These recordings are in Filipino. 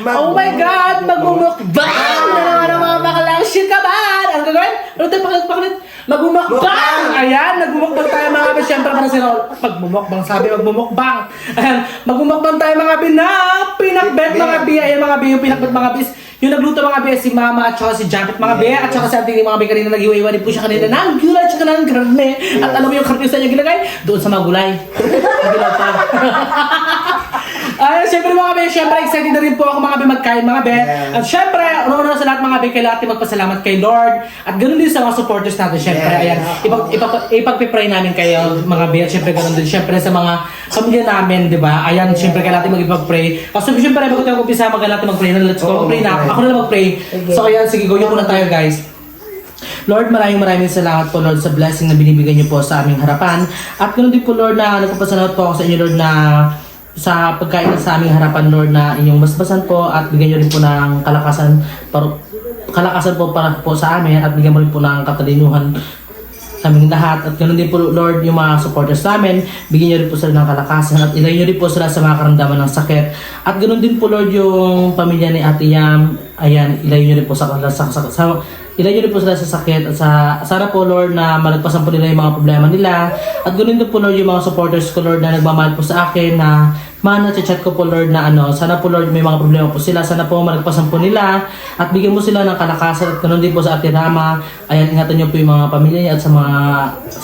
Oh my God! Magmumukbang na naman ang mga baklang shit ka ba? Ano gagawin? Ano tayo paklit? Magmumukbang! Ayan, nagmumukbang tayo mga abi. Siyempre para si Raul. Magmumukbang, sabi magmumukbang. Ayan, magmumukbang tayo mga abi na pinakbet mga abi. Ayan mga abi, yung pinakbet mga abi. Yung nagluto mga abi, si Mama at saka si Janet mga abi. At saka si Auntie mga abi kanina nag-iwa-iwa din po siya kanina ng gulay at saka ng karne. At alam mo yung karne sa niya ginagay? Doon sa mga gulay. Magilaw pa. Ay, siyempre mga be, siyempre excited na rin po ako mga be magkain mga be. At siyempre, una sa lahat mga be, kailangan natin magpasalamat kay Lord. At ganoon din sa mga supporters natin, siyempre. Ayan, ipag-pray namin kayo mga be. At siyempre ganoon din, siyempre sa mga pamilya namin, di ba? Ayan, siyempre kailangan natin mag-ipag-pray. Kasi siyempre, bago tayo umpisa, kailangan natin mag-pray. Let's go, mag-pray na. Ako na mag-pray. So ayan, sige, go muna tayo guys. Lord, maraming salamat po Lord sa blessing na binibigay niyo po sa aming harapan. At ganoon din po Lord na nagpapasalamat po ako sa inyo Lord na sa pagkain sa aming harapan Lord na inyong basbasan po at bigyan niyo rin po ng kalakasan po para po sa amin at bigyan mo rin po ng katalinuhan sa aming lahat. At ganoon din po Lord yung mga supporters namin, bigyan niyo rin po sila ng kalakasan at ilayo niyo rin po sila sa mga karamdaman ng sakit. At ganoon din po Lord yung pamilya ni Ate Yam, ayan, ilayo niyo rin po ilayo niyo rin po sila sa sakit at sana po Lord na malagpasan po nila yung mga problema nila. At ganoon din po Lord yung mga supporters ko Lord na nagmamahal po sa akin na chat ko po Lord na sana po Lord may mga problema po sila, sana po malagpasan po nila at bigyan mo sila ng kalakasan. At ganoon din po sa Ate Rama, ayan, ingatan niyo po yung mga pamilya niya at sa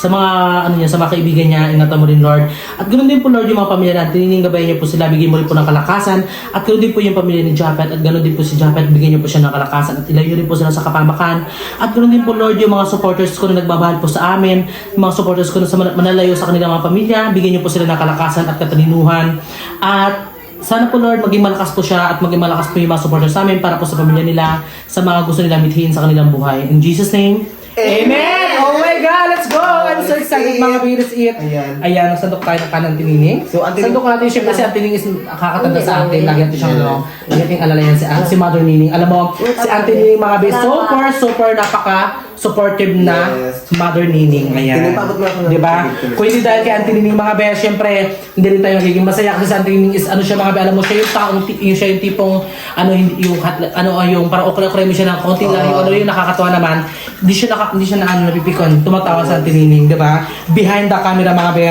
mga kaibigan niya, ingatan mo rin Lord. At ganoon din po Lord yung mga pamilya natin, gabayan niyo po sila, bigyan mo rin po ng kalakasan. At ganoon din po yung pamilya ni Japet at ganoon din po si Japet, bigyan niyo po siya ng kalakasan at ilayo rin po sila sa kapamakan. At ganoon din po Lord yung mga supporters ko na nagmamahal po sa amin, yung mga supporters ko na manalayo sa kanilang mga pamilya, bigyan niyo po sila ng kalakasan at katalinuhan. At sana po Lord maging malakas po siya at maging malakas po yung mga supporters namin para po sa pamilya nila, sa mga gusto nila mithiin sa kanilang buhay. In Jesus name, Amen! Oh my God, let's go! I'm so excited mga baby, let's eat. Ayan, sandok tayo ng kanan tinining. Sandok natin, syempre si Auntie Nining is nakakatanda sa atin. Lagi natin siyang lagi natin alalayan si Mother Nining. Alam mo, si Auntie Nining mga baby, super napaka-supportive na Mother Nining. Ayan. Diba? Kung hindi dahil kay Auntie Nining mga baby, syempre, hindi rin tayo magiging masaya kasi si Auntie Nining is siya mga baby, alam mo, siya yung taong, siya yung tipong, yung parang okra-okra mo siya ng konting lang, yung nakakatawa naman. Hindi siya napipikon, tumatawa sa Auntie Nining, di ba? Behind the camera mga be,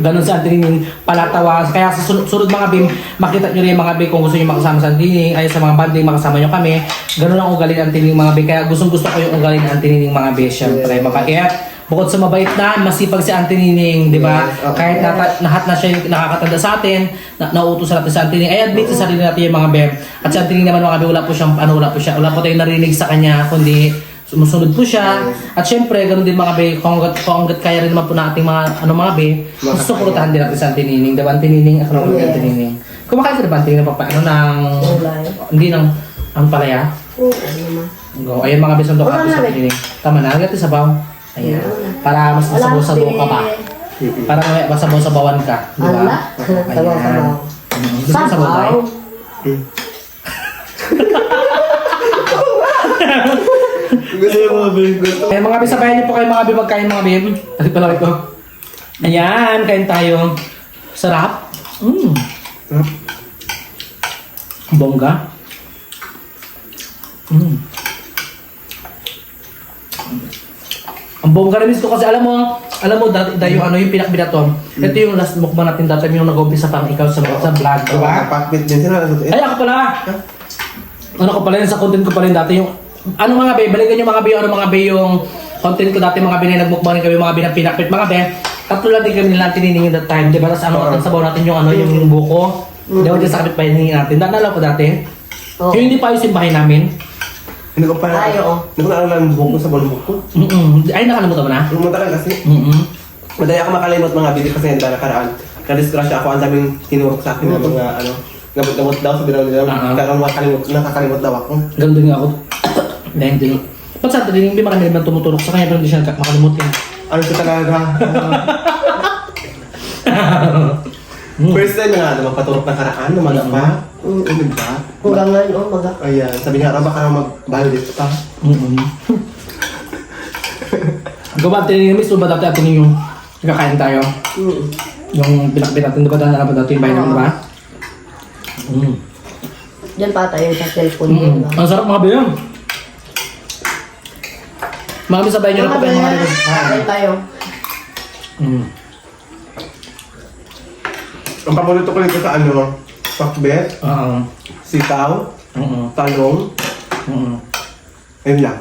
ganun sa Auntie Nining, palatawa. Kaya sa sunod mga be, makita nyo rin mga be kung gusto nyo makasama sa Auntie Nining, ay sa mga banding makasama nyo kami. Ganun ang ugali ng Auntie Nining mga be, kaya gustong gusto ko yung ugali ng Auntie Nining mga be, syempre mabait. Bukod sa mabait na, masipag si Auntie Nining, di ba? Kahit lahat na siya yung nakakatanda sa atin, nauutos natin sa Auntie Nining, ay admit sa sarili natin yung mga be. At sa Auntie Nining naman mga be, wala po tayong narinig sa kanya, kundi sumusunod po siya. At syempre, ganoon din mga be, kung hanggat kaya rin naman po nating mga mga be, susuportahan din natin sa Auntie Nining. Diba Auntie Nining? Ako naman Auntie Nining. Kumakain ka na ba Auntie Nining ng hindi ng ang palaya? Oo, naman. Go. Ayan mga be, sundok natin sa Auntie Nining. Tama na, hanggat sabaw. Ayan. Para mas masabaw-sabaw ka ba? Para masabaw-sabawan ka. Diba? Ayan. Gusto mo sabaw tayo? Ayan mga be, sabayan niyo po kayo mga be magkain mga be. Kasi pala ito. Ayan, kain tayo. Sarap. Bongga. Ang bongga rin ito kasi alam mo dati yung yung pinakbinaton. Ito yung last mukbang natin dati yung nag-umpisa pang ikaw sa vlog, di ba? Ay ako pala. Ano ko pala yun sa content ko pala dati yung mga be, balikan yung mga be yung content ko dati mga be na nagmukbang rin kami mga be na pinakbit mga be. Tatlo lang din kami nila tininingin that time, di ba? Tapos ang sabaw natin yung yung buko. Di ba dyan sa kapit pahiningin natin. Naalala ko dati. Yung hindi pa yung simbahin namin. Hindi ko pa naalala ng buko sa balong buko. Ay, nakalimutan mo na? Matagal kasi. Madali ako makalimot mga bili kasi hindi nakaraan. Kadisgrasya ako, ang daming tinurok sa akin ng mga gamot daw sa binaw nila. Pero nakakalimot daw ako. Ganun din ako. Dahil din. Ba't sa atin, hindi marami naman tumuturok sa kanya pero hindi siya makalimutin. Ano ko talaga? First time na magpaturok na karaan, lumaga pa. Ano ba? Hanggang ngayon, maga. Ayan, sabi nga, raba ka na magbahal dito pa. Gawa, tininimis mo ba dati atin yung kakain tayo? Yung pinakbit natin, di ba dati yung bahay naman, di ba? Diyan pa tayo sa cellphone mo. Ang sarap mga be. Mga be, sabay nyo na po kayo mga be. Kain tayo. Ang paborito ko nito sa ano, pakbet, Oo. sitaw, Oo. talong, Oo. ayun lang.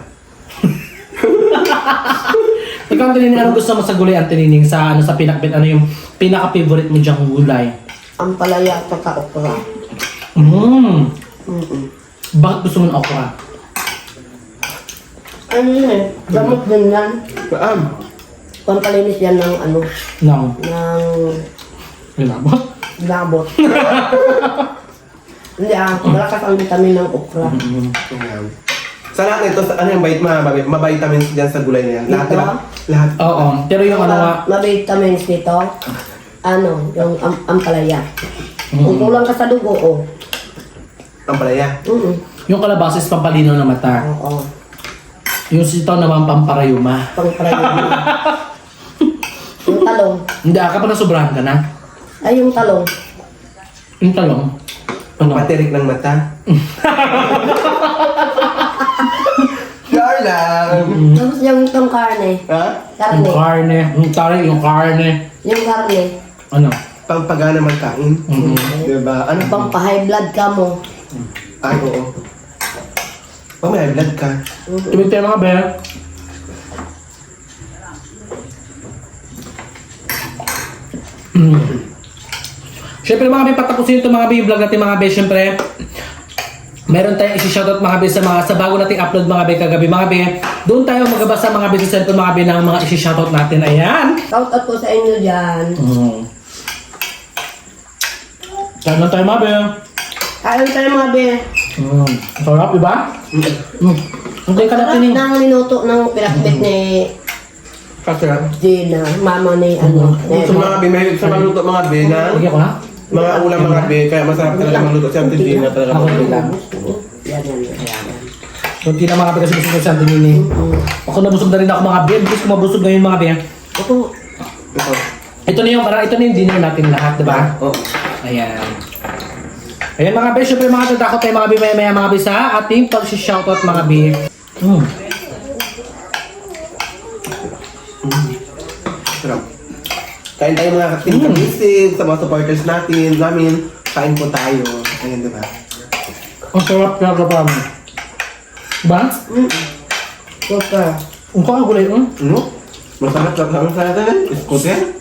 Ikaw, Antonini, anong gusto mo sa gulay, Antonini? Sa ano, sa pinakbit, ano yung pinaka-favorite mo diyang gulay? Ang palaya at saka okra. Bakit gusto mo ng okra? Ano yun eh? Gamot din yan. Pampalinis yan ng ano, Nang, ng pinabot? labot. Hindi malakas ang vitamin ng okra. Ayan. Sa lahat nito, ano yung ma-vitamins dyan sa gulay na yan? Lahat, Ito? lahat. Oo. Pero yung ano nga, Ma-vitamins nito, ano, yung ampalaya. Kung kulang ka sa dugo, oh. Ang palaya. yung kalabasa is pampalinaw ng mata. Oo. Yung sitaw naman pamparayuma. Pangprayon. Yung talong. Hindi, ka pa nasobrahan ka na. Ay, yung talong. Yung talong. Ano? Patirik ng mata. Sure lang. Tapos yung itong karne. Ha? Yung Karne. karne. Yung tari, yung karne. Yung karne. Ano? Pangpagana magkain. Diba? Ano? Pang-high blood ka mo. Ay, oo. Pang may high blood ka. Tumit tayo mga be. Siyempre mga be, patapusin ito mga be, yung vlog natin mga be, siyempre. Meron tayong isi-shoutout mga be sa bago nating upload mga be kagabi mga be. Doon tayo magabasa mga be sa cellphone mga be ng mga isi-shoutout natin. Ayan. Shout out po sa inyo dyan. Kain lang tayo mga be. Kain tayo mga be. Sarap, diba? Hindi ka natin Sarap ng minuto ng pinakbit ni Kasi Gina, mama ni ano. sa mga may sa magluto mga bena, Bigyan ko na. mga ulam mga be, kaya masarap talaga magluto si Auntie Gina talaga. Ako rin lang. Yan. Kunti na mga be kasi busog ko sa Antonini. Ako nabusog na rin ako mga be. Bilis ko mabusog ngayon mga be. Ito, Ito. Ito na yung dinner natin lahat, diba? Oh. Ayan. Ayan mga be, syempre mga tatakot tayo mga be maya mga be sa ating pag-shoutout mga be. Sarap. Kain tayo mga kating kabisig, sa mga supporters namin. Kain po tayo. Ayan, diba? Ang sarap talaga pa mo. Diba? super. Ang kakagulay mo. Ano? Masarap talaga. Iskote?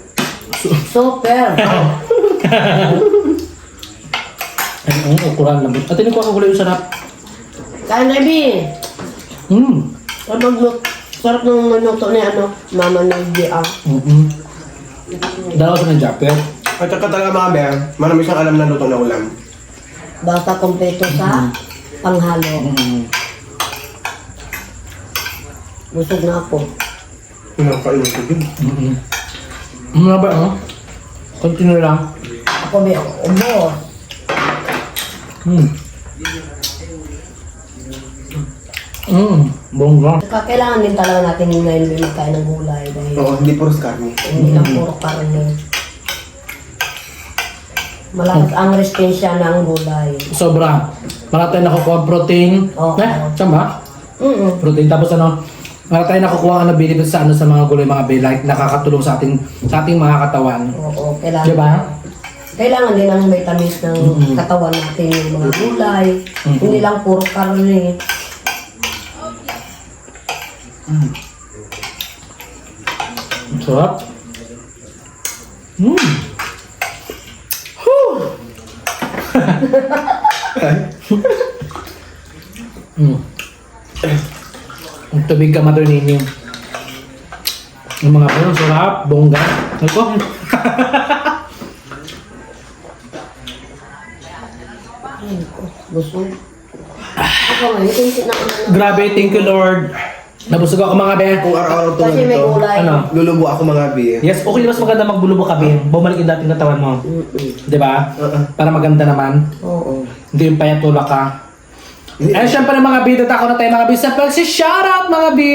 Super. Ay, ang ukuran lang. At ini ko kakagulay yung sarap. Kain na, Bi. Sarap ng minuto ni ano, mama ni Gia. Dalawa sa ng jacket. At saka talaga mga be, marami siyang alam na luto na ulam. Basta kompleto sa panghalo. Busog na ako. Pinakain ko din. Ano ba ano? Continue lang. Ako may ubo. Bongga. Saka kailangan din talaga natin yung ngayon may magkain ng gulay dahil Oo, hindi puros karne. hindi lang puro karne. Malakas ang resistensya ng gulay. Sobra. Para tayo nakukuha protein. Oo. Saan ba? Protein. Tapos ano, para tayo nakukuha benefits sa sa mga gulay, mga be, like nakakatulong sa ating mga katawan. Oo, kailangan. Diba? Kailangan din ng vitamins ng katawan natin yung mga gulay. Hindi lang puro karne. Ang sarap. Ang tubig ka maternini. Yung mga pero sarap, bongga. Ako. Busog. Ako ngayon, tinsit na ako na. Grabe, thank you Lord. Nabusog ako mga be. Kung araw-araw tulad Kasi may ito, gulay. Ano? lulubo ako mga be. Yes, okay mas maganda magbulubo ka be. Bumalik yung dating katawan mo. Di ba? Para maganda naman. Oo. Hindi yung payatula ka. Eh, syempre mga be, dadako na tayo mga be sa pagsi-shoutout mga be.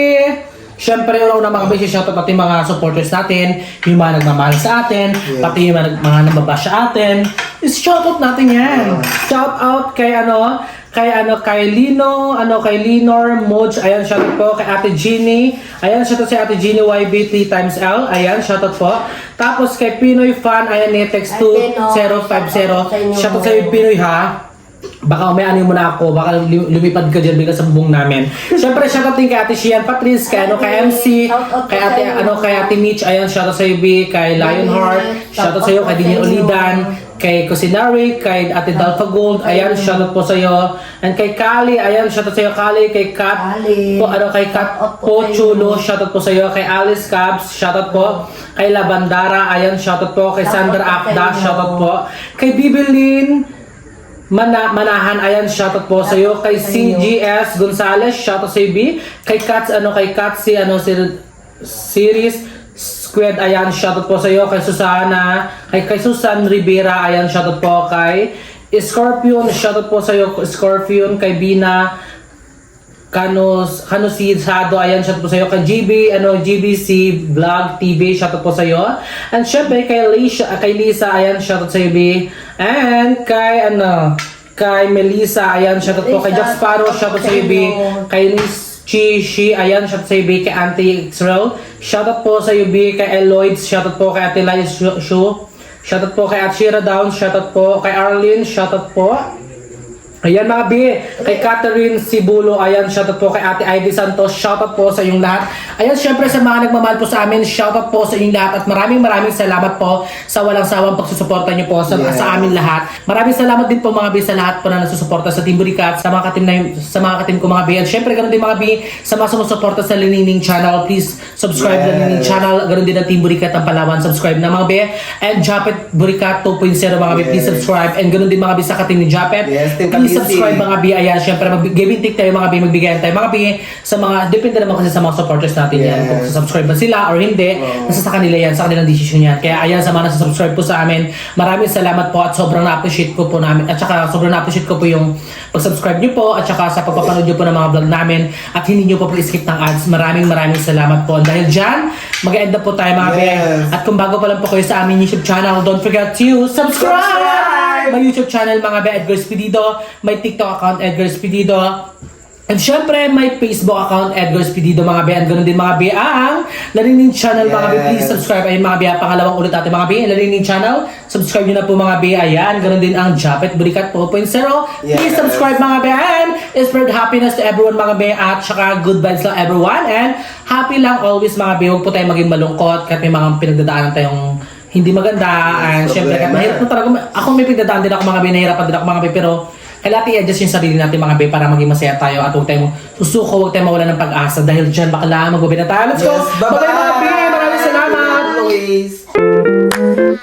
Syempre, una mga besi, shoutout pati mga supporters natin, yung mga nagmamahal sa atin, pati yung mga nababash sa atin. Is shoutout natin yan. Shoutout kay kay Lino, kay Linor Moj, ayan, shoutout po, kay Ate Jeannie, ayan, shoutout si Ate Jeannie YB 3XL, ayan, shoutout po. Tapos kay Pinoy Fan, ayan, text 2050, shoutout sa Pinoy ha. Baka umayanin mo na ako, baka lumipad ka dyan bigla sa bubong namin. Siyempre, shoutout din kay Ate Shian Patrice, kay MC, kay Ate Mitch, ayan, shoutout sa B, kay Lionheart, shoutout sa iyo, kay Dinian Olidan, kay Cusinary, kay Ate Dalfa Gold, ayan, shoutout po sa iyo. And kay Kali, ayan, shoutout sa iyo, Kali, kay Kat, kay Kat po Chulo, shoutout po sa iyo, kay Alice Cabs, shoutout po, kay Labandara, ayan, shoutout po, kay Sandra Akda, shoutout po, kay Bibelin Manahan, ayan, shoutout po sa iyo, kay CGS Gonzales, shoutout sa iyo, kay Kats, series Squid, ayan, shoutout po sa iyo, kay Susana, kay Susan Rivera, ayan, shoutout po, kay Scorpion, shoutout po sa iyo, Scorpion, kay Bina Canosado, ayan, shoutout po sa iyo, kay GBC Vlog TV, shoutout po sa iyo. And syempre kay Lisa, ayan, shoutout sa iyo, and kay Melissa, ayan, shoutout po, kay Jack Sparrow, shoutout sa iyo, kay Liz Chi, ayan, shoutout sa iyo, kay Auntie Xrel, shoutout po sa iyo, kay Eloyd, shoutout po, kay Ate Lai Shu, shoutout po, kay Atshira Down, shoutout po, kay Arlene, shoutout po. Ayan mga B, kay Catherine Sibulo, ayan, shoutout po kay Ate Ivy Santos, shoutout po sa inyong lahat. Ayan, syempre sa mga nagmamahal po sa amin, shoutout po sa inyong lahat at maraming salamat po sa walang sawang pagsusuporta niyo po sa amin lahat. Maraming salamat din po mga B sa lahat po na nasusuporta sa Team Burikat, sa mga katim ko mga B. At syempre ganoon din mga B sa mga sumusuporta sa Linining Channel, please subscribe na Linining Channel, ganoon din ang Team Burikat ng Palawan, subscribe na mga B. And Japet Burikat 2.0 mga B, please subscribe. And ganoon din mga B sa katim ni Japet. Please subscribe mga B, ayan, syempre mag-giving tick tayo mga B, magbigayan tayo mga B sa mga, depende naman kasi sa mga supporters natin yan, kung subscribe ba sila or hindi, nasa sa kanila yan, sa kanilang decision yan. Kaya ayan, sa mga nasa-subscribe po sa amin, maraming salamat po at sobrang na-appreciate ko po namin, at saka sobrang na-appreciate ko po yung pag-subscribe nyo po at saka sa pagpapanood nyo po ng mga vlog namin at hindi nyo po skip ng ads. Maraming salamat po. Dahil dyan, mag-end up po tayo mga B. At kung bago pa lang po kayo sa aming YouTube channel, don't forget to subscribe! My YouTube channel mga be, Edgar Spedido, may TikTok account Edgar Spedido, and syempre may Facebook account Edgar Spedido mga be, and ganoon din mga be ang Lanining Channel mga be, please subscribe. Ayun mga be, pangalawang ulit natin mga be, Lanining Channel, subscribe nyo na po mga be, ayan, ganoon din ang Japet Burikat 2.0, please subscribe mga be, and spread happiness to everyone mga be, at saka good vibes lang everyone, and happy lang always mga be, huwag po tayo maging malungkot kahit may mga pinagdadaanan tayong hindi maganda, and syempre kahit mahirap na talaga, ako may pagdadaan din ako mga be, nahirapan din ako mga be, pero kailangan i-adjust yung sarili natin mga be para maging masaya tayo at huwag tayong susuko, huwag tayong mawala ng pag-asa dahil dyan baka lang mag-uwi na tayo. Let's go! Bye-bye! Bye-bye mga be! Maraming salamat! Always!